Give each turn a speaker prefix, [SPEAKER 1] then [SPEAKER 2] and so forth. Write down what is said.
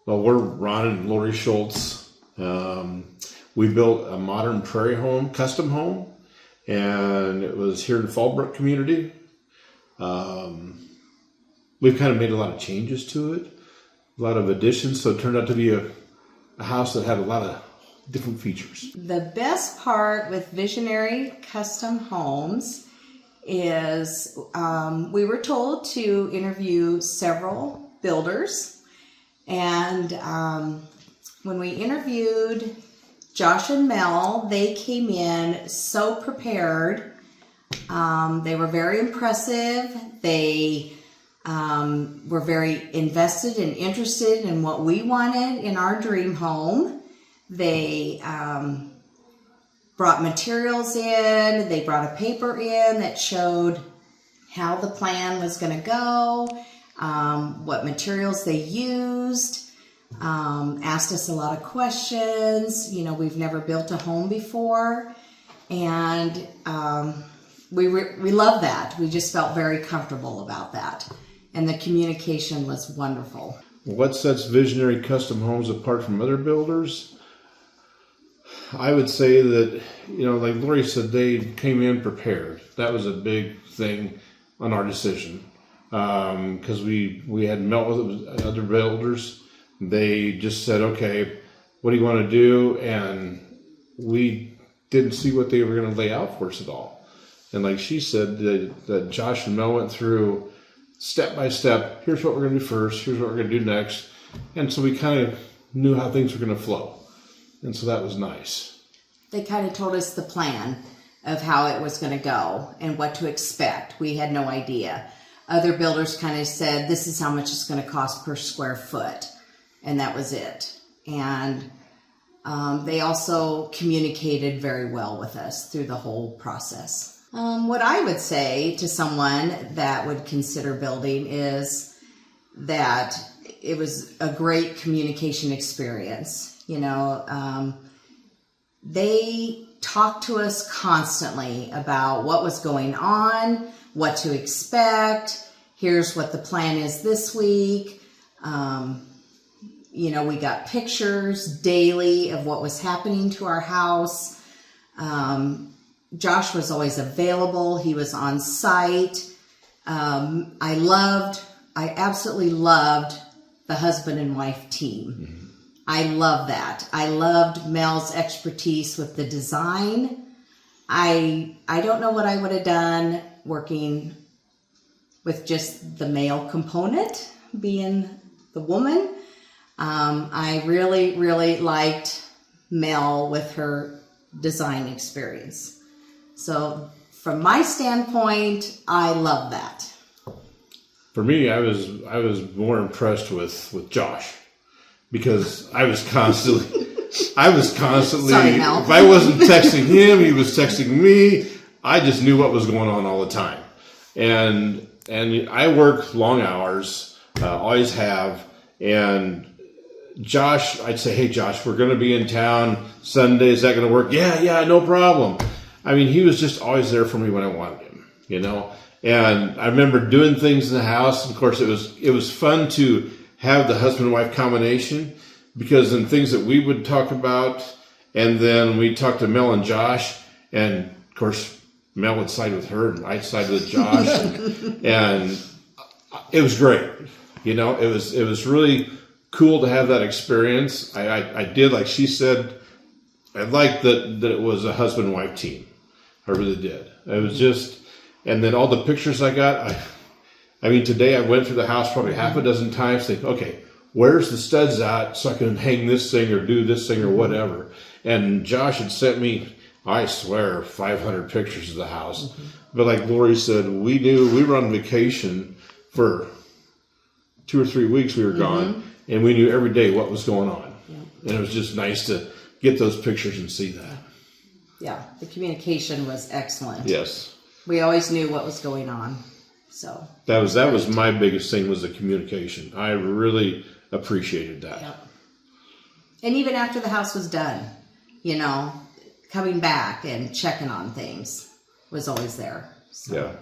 [SPEAKER 1] Well, we're Ron and Lori Schultz. We built a modern prairie home, custom home, and it was here in Fallbrook community. We've kind of made a lot of changes to it, a lot of additions, so it turned out to be a house that had a lot of different features.
[SPEAKER 2] The best part with Visionary Custom Homes is we were told to interview several builders. And when we interviewed Josh and Mel, they came in so prepared. They were very impressive. They were very invested and interested in what we wanted in our dream home. They brought materials in. They brought a paper in that showed how the plan was going to go. What materials they used, asked us a lot of questions. You know, we've never built a home before, and we love that. We just felt very comfortable about that, and the communication was wonderful.
[SPEAKER 1] What sets Visionary Custom Homes apart from other builders? I would say that, you know, like Lori said, they came in prepared. That was a big thing on our decision. Because we had met with other builders. They just said, okay, what do you want to do? And we didn't see what they were going to lay out for us at all. And like she said, that Josh and Mel went through step by step. Here's what we're going to do first. Here's what we're going to do next. And so we kind of knew how things were going to flow. And so that was nice.
[SPEAKER 2] They kind of told us the plan of how it was going to go and what to expect. We had no idea. Other builders kind of said, this is how much it's going to cost per square foot. And that was it. And they also communicated very well with us through the whole process. What I would say to someone that would consider building is that it was a great communication experience. You know, they talked to us constantly about what was going on, what to expect. Here's what the plan is this week. You know, we got pictures daily of what was happening to our house. Josh was always available. He was on site. I absolutely loved the husband and wife team. Mm-hmm. I love that. I loved Mel's expertise with the design. I don't know what I would have done working with just the male component, being the woman. I really, really liked Mel with her design experience. So from my standpoint, I love that.
[SPEAKER 1] For me, I was more impressed with Josh, because I was constantly
[SPEAKER 2] Sorry, Mel.
[SPEAKER 1] if I wasn't texting him, he was texting me. I just knew what was going on all the time. And I work long hours, always have. And Josh, I'd say, hey, Josh, we're going to be in town Sunday. Is that going to work? Yeah, no problem. I mean, he was just always there for me when I wanted him, you know. And I remember doing things in the house. Of course, it was fun to have the husband and wife combination, because in things that we would talk about, and then we talked to Mel and Josh, and of course Mel would side with her and I'd side with Josh, and it was great. You know, it was really cool to have that experience. I did, like she said, I liked that it was a husband and wife team. I really did. It was just, and then all the pictures I got, I mean, today I went through the house probably half a dozen times thinking, okay, where's the studs at so I can hang this thing or do this thing or whatever. And Josh had sent me, I swear, 500 pictures of the house. Mm-hmm. But like Lori said, we were on vacation for 2 or 3 weeks. We were gone, and we knew every day what was going on. Yeah. And it was just nice to get those pictures and see that.
[SPEAKER 2] Yeah, the communication was excellent.
[SPEAKER 1] Yes.
[SPEAKER 2] We always knew what was going on. So
[SPEAKER 1] that was my biggest thing, was the communication. I really appreciated that.
[SPEAKER 2] Yep. And even after the house was done, you know, coming back and checking on things was always there. So.
[SPEAKER 1] Yeah.